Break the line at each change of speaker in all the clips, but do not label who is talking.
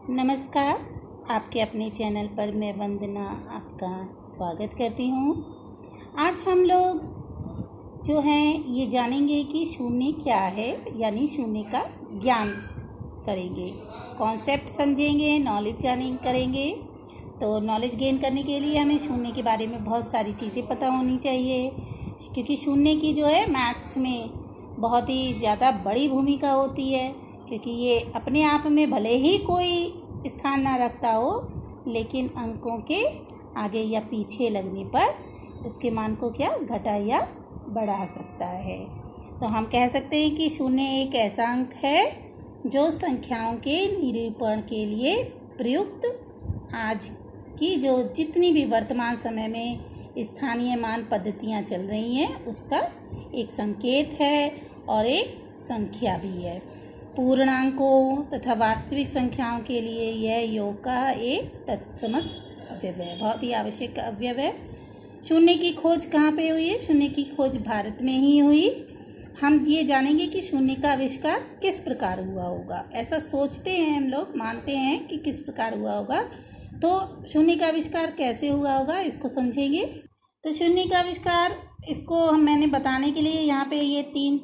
नमस्कार। आपके अपने चैनल पर मैं वंदना आपका स्वागत करती हूँ। आज हम लोग जो हैं ये जानेंगे कि शून्य क्या है, यानी शून्य का ज्ञान करेंगे, कॉन्सेप्ट समझेंगे, नॉलेज करेंगे। तो नॉलेज गेन करने के लिए हमें शून्य के बारे में बहुत सारी चीज़ें पता होनी चाहिए, क्योंकि शून्य की जो है मैथ्स में बहुत ही ज़्यादा बड़ी भूमिका होती है। क्योंकि ये अपने आप में भले ही कोई स्थान ना रखता हो, लेकिन अंकों के आगे या पीछे लगने पर उसके मान को क्या घटा या बढ़ा सकता है। तो हम कह सकते हैं कि शून्य एक ऐसा अंक है जो संख्याओं के निरूपण के लिए प्रयुक्त आज की जो जितनी भी वर्तमान समय में स्थानीय मान पद्धतियाँ चल रही हैं उसका एक संकेत है और एक संख्या भी है। पूर्णांकों तथा वास्तविक संख्याओं के लिए यह योग का एक तत्समक अवयव है, बहुत ही आवश्यक अवयव है। शून्य की खोज कहाँ पे हुई है? शून्य की खोज भारत में ही हुई। हम ये जानेंगे कि शून्य का आविष्कार किस प्रकार हुआ होगा। ऐसा सोचते हैं हम लोग, मानते हैं कि किस प्रकार हुआ होगा। तो शून्य का आविष्कार कैसे हुआ होगा इसको समझेंगे। तो शून्य का आविष्कार इसको मैंने बताने के लिए यहाँ पे ये 3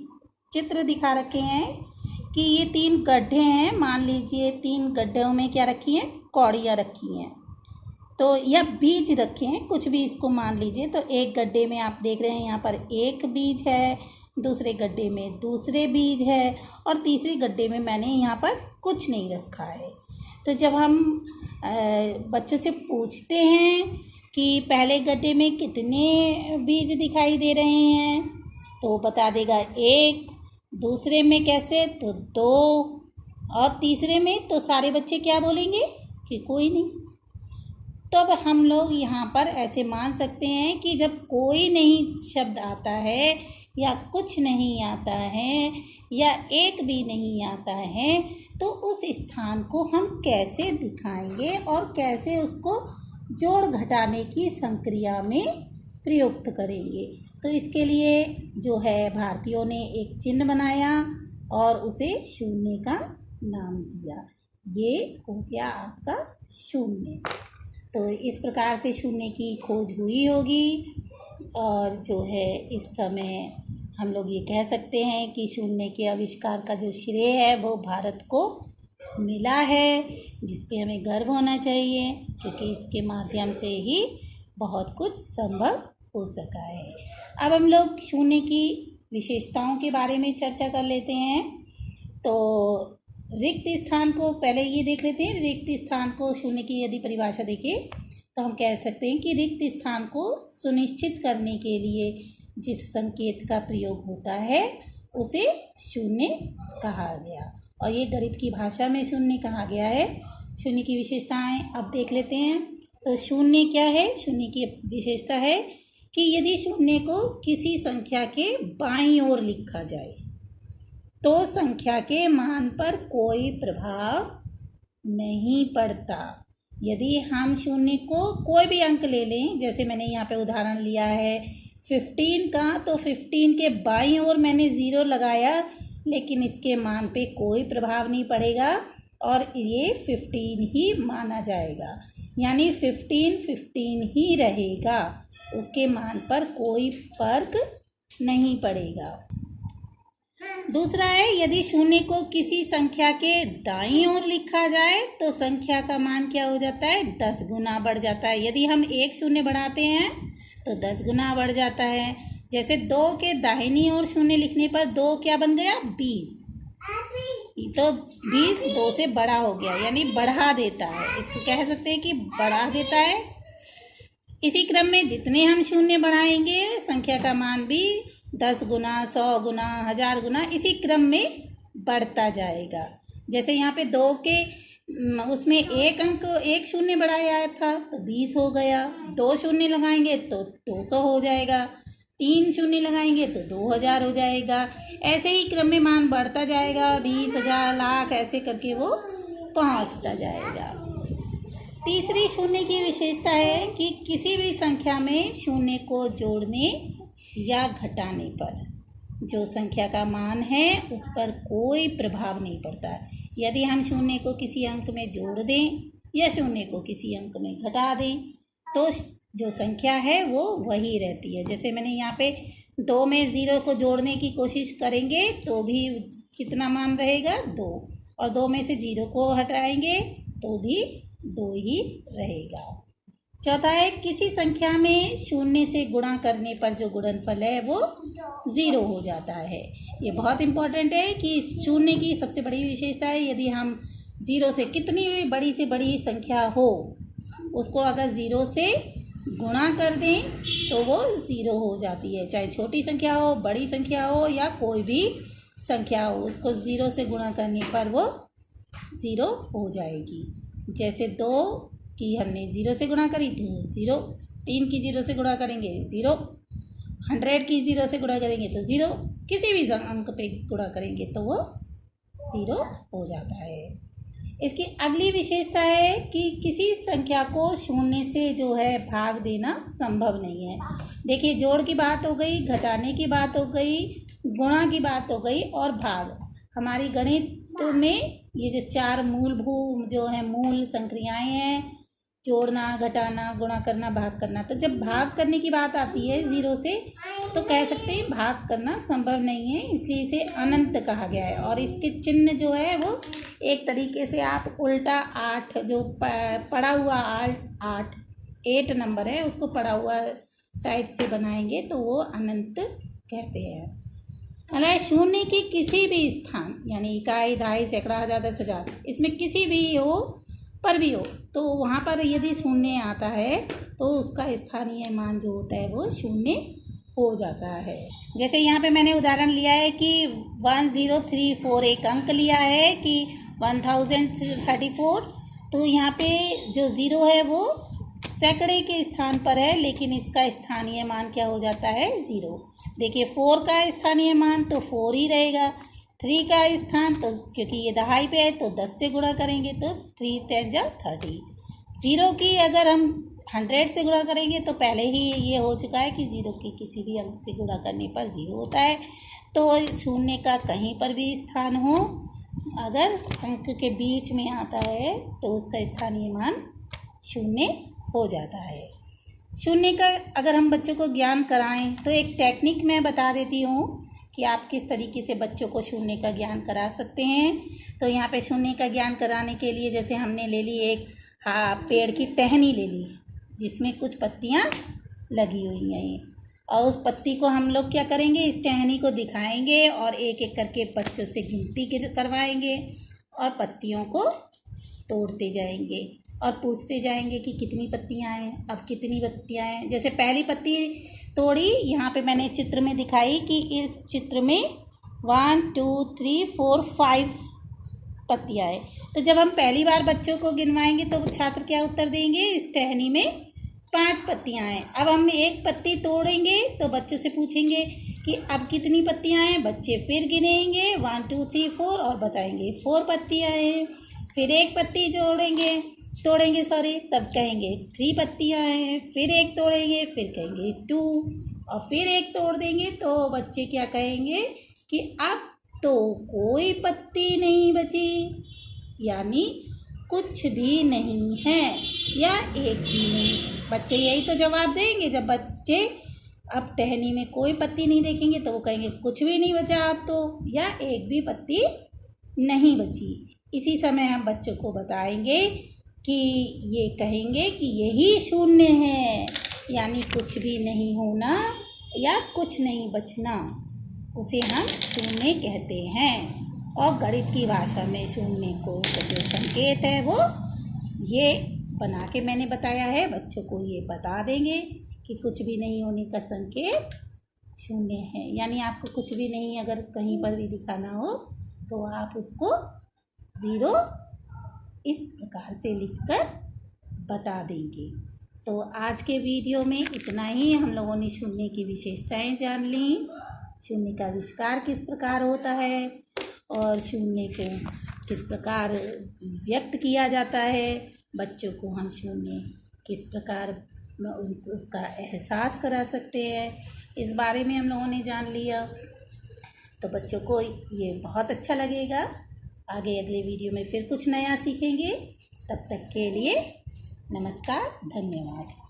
चित्र दिखा रखे हैं कि ये 3 गड्ढे हैं। मान लीजिए 3 गड्ढों में क्या रखी हैं? कौड़ियाँ रखी हैं। तो या बीज रखे हैं, कुछ भी इसको मान लीजिए। तो एक गड्ढे में आप देख रहे हैं यहाँ पर एक बीज है, दूसरे गड्ढे में दूसरे बीज है, और तीसरे गड्ढे में मैंने यहाँ पर कुछ नहीं रखा है। तो जब हम बच्चों से पूछते हैं कि पहले गड्ढे में कितने बीज दिखाई दे रहे हैं, तो बता देगा 1, दूसरे में कैसे तो 2, और तीसरे में तो सारे बच्चे क्या बोलेंगे कि कोई नहीं। तो अब हम लोग यहाँ पर ऐसे मान सकते हैं कि जब कोई नहीं शब्द आता है या कुछ नहीं आता है या एक भी नहीं आता है, तो उस स्थान को हम कैसे दिखाएंगे और कैसे उसको जोड़ घटाने की संक्रिया में प्रयुक्त करेंगे। तो इसके लिए जो है भारतीयों ने एक चिन्ह बनाया और उसे शून्य का नाम दिया। ये हो गया आपका शून्य। तो इस प्रकार से शून्य की खोज हुई होगी, और जो है इस समय हम लोग ये कह सकते हैं कि शून्य के आविष्कार का जो श्रेय है वो भारत को मिला है, जिस पे हमें गर्व होना चाहिए, क्योंकि इसके माध्यम से ही बहुत कुछ संभव हो सका है। अब हम लोग शून्य की विशेषताओं के बारे में चर्चा कर लेते हैं। तो रिक्त स्थान को पहले ये देख लेते हैं। रिक्त स्थान को शून्य की यदि परिभाषा देखें तो हम कह सकते हैं कि रिक्त स्थान को सुनिश्चित करने के लिए जिस संकेत का प्रयोग होता है उसे शून्य कहा गया, और ये गणित की भाषा में शून्य कहा गया है। शून्य की विशेषताएं अब देख लेते हैं। तो शून्य क्या है? शून्य की विशेषता है कि यदि शून्य को किसी संख्या के बाईं ओर लिखा जाए तो संख्या के मान पर कोई प्रभाव नहीं पड़ता। यदि हम शून्य को कोई भी अंक ले लें, जैसे मैंने यहाँ पे उदाहरण लिया है 15 का, तो 15 के बाईं ओर मैंने 0 लगाया, लेकिन इसके मान पे कोई प्रभाव नहीं पड़ेगा और ये 15 ही माना जाएगा, यानी 15 ही रहेगा, उसके मान पर कोई फर्क नहीं पड़ेगा। दूसरा है, यदि शून्य को किसी संख्या के दाईं ओर लिखा जाए तो संख्या का मान क्या हो जाता है? 10 गुना बढ़ जाता है। यदि हम एक शून्य बढ़ाते हैं तो 10 गुना बढ़ जाता है। जैसे 2 के दाहिनी ओर शून्य लिखने पर 2 क्या बन गया? 20। तो 20 2 से बड़ा हो गया, यानी बढ़ा देता है। इसको कह सकते हैं कि बढ़ा देता है। इसी क्रम में जितने हम शून्य बढ़ाएंगे संख्या का मान भी 10 गुना, 100 गुना, 1000 गुना इसी क्रम में बढ़ता जाएगा। जैसे यहाँ पे 2 के उसमें एक अंक एक शून्य बढ़ाया था तो 20 हो गया, 2 शून्य लगाएंगे तो 200 हो जाएगा, 3 शून्य लगाएंगे तो 2000 हो जाएगा। ऐसे ही क्रम में मान बढ़ता जाएगा, 20,000, लाख, ऐसे करके वो पहुँचता जाएगा। तीसरी शून्य की विशेषता है कि किसी भी संख्या में शून्य को जोड़ने या घटाने पर जो संख्या का मान है उस पर कोई प्रभाव नहीं पड़ता। यदि हम शून्य को किसी अंक में जोड़ दें या शून्य को किसी अंक में घटा दें तो जो संख्या है वो वही रहती है। जैसे मैंने यहाँ पे 2 में 0 को जोड़ने की कोशिश करेंगे तो भी कितना मान रहेगा 2, और 2 में से 0 को हटाएंगे तो भी 2 ही रहेगा। चौथा है किसी संख्या में शून्य से गुणा करने पर जो गुणनफल है वो 0 हो जाता है। ये बहुत इम्पोर्टेंट है कि शून्य की सबसे बड़ी विशेषता है यदि हम 0 से कितनी भी बड़ी से बड़ी संख्या हो उसको अगर 0 से गुणा कर दें तो वो 0 हो जाती है। चाहे छोटी संख्या हो, बड़ी संख्या हो या कोई भी संख्या हो, उसको 0 से गुणा करने पर वो 0 हो जाएगी। जैसे 2 की हमने 0 से गुणा करी तो 0, 3 की 0 से गुणा करेंगे 0, 100 की 0 से गुणा करेंगे तो 0, किसी भी अंक पे गुणा करेंगे तो वो 0 हो जाता है। इसकी अगली विशेषता है कि किसी संख्या को शून्य से जो है भाग देना संभव नहीं है। देखिए, जोड़ की बात हो गई, घटाने की बात हो गई, गुणा की बात हो गई और भाग। हमारी गणित में ये जो 4 मूल संक्रियाएं हैं, जोड़ना, घटाना, गुणा करना, भाग करना, तो जब भाग करने की बात आती है 0 से तो कह सकते हैं भाग करना संभव नहीं है, इसलिए इसे अनंत कहा गया है। और इसके चिन्ह जो है वो एक तरीके से आप उल्टा 8 जो पड़ा हुआ 8 नंबर है उसको पड़ा हुआ साइड से बनाएंगे तो वो अनंत कहते हैं। अगर शून्य की किसी भी स्थान यानी इकाई, दहाई, सैकड़ा, हजार, 10,000 इसमें किसी भी पर भी हो तो वहाँ पर यदि शून्य आता है तो उसका स्थानीय मान जो होता है वो शून्य हो जाता है। जैसे यहाँ पे मैंने उदाहरण लिया है कि 1034 एक अंक लिया है कि 1034, तो यहाँ पे जो 0 है वो सैकड़े के स्थान पर है लेकिन इसका स्थानीय मान क्या हो जाता है 0। देखिए 4 का स्थानीय मान तो 4 ही रहेगा, 3 का स्थान तो क्योंकि ये दहाई पे है तो 10 से गुणा करेंगे तो 3 10 जा 30। 0 की अगर हम 100 से गुणा करेंगे तो पहले ही ये हो चुका है कि 0 की किसी भी अंक से गुणा करने पर 0 होता है। तो शून्य का कहीं पर भी स्थान हो अगर अंक के बीच में आता है तो उसका स्थानीय मान शून्य हो जाता है। शून्य का अगर हम बच्चों को ज्ञान कराएं तो एक टेक्निक मैं बता देती हूँ कि आप किस तरीके से बच्चों को शून्य का ज्ञान करा सकते हैं। तो यहाँ पे शून्य का ज्ञान कराने के लिए जैसे हमने ले ली एक पेड़ की टहनी ले ली जिसमें कुछ पत्तियाँ लगी हुई हैं और उस पत्ती को हम लोग क्या करेंगे, इस टहनी को दिखाएंगे और एक एक करके बच्चों से गिनती करवाएंगे और पत्तियों को तोड़ते जाएंगे और पूछते जाएंगे कि कितनी पत्तियाँ हैं, अब कितनी पत्तियाँ हैं। जैसे पहली पत्ती तोड़ी, यहाँ पे मैंने चित्र में दिखाई कि इस चित्र में 1 2 3 4 5 पत्तियाँ हैं। तो जब हम पहली बार बच्चों को गिनवाएंगे तो छात्र क्या उत्तर देंगे, इस टहनी में 5 पत्तियाँ हैं। अब हम एक पत्ती तोड़ेंगे तो बच्चों से पूछेंगे कि अब कितनी पत्तियाँ हैं, बच्चे फिर गिनेंगे 1 2 3 4 और बताएंगे 4 पत्तियाँ हैं। फिर एक पत्ती तोड़ेंगे तब कहेंगे 3 पत्तियाँ हैं। फिर एक तोड़ेंगे फिर कहेंगे 2 और फिर एक तोड़ देंगे तो बच्चे क्या कहेंगे कि अब तो कोई पत्ती नहीं बची, यानी कुछ भी नहीं है या एक भी नहीं। बच्चे यही तो जवाब देंगे। जब बच्चे अब टहनी में कोई पत्ती नहीं देखेंगे तो वो कहेंगे कुछ भी नहीं बचा अब तो, या एक भी पत्ती नहीं बची। इसी समय हम बच्चों को बताएंगे कि ये कहेंगे कि यही शून्य है, यानी कुछ भी नहीं होना या कुछ नहीं बचना, उसे हम शून्य कहते हैं। और गणित की भाषा में शून्य को जो संकेत है वो ये बना के मैंने बताया है। बच्चों को ये बता देंगे कि कुछ भी नहीं होने का संकेत शून्य है, यानी आपको कुछ भी नहीं अगर कहीं पर भी दिखाना हो तो आप उसको 0 इस प्रकार से लिखकर बता देंगे। तो आज के वीडियो में इतना ही। हम लोगों ने शून्य की विशेषताएं जान ली, शून्य का आविष्कार किस प्रकार होता है और शून्य को किस प्रकार व्यक्त किया जाता है। बच्चों को हम शून्य किस प्रकार उनको उसका एहसास करा सकते हैं, इस बारे में हम लोगों ने जान लिया। तो बच्चों को ये बहुत अच्छा लगेगा आगे अगले वीडियो में फिर कुछ नया सीखेंगे। तब तक के लिए नमस्कार, धन्यवाद।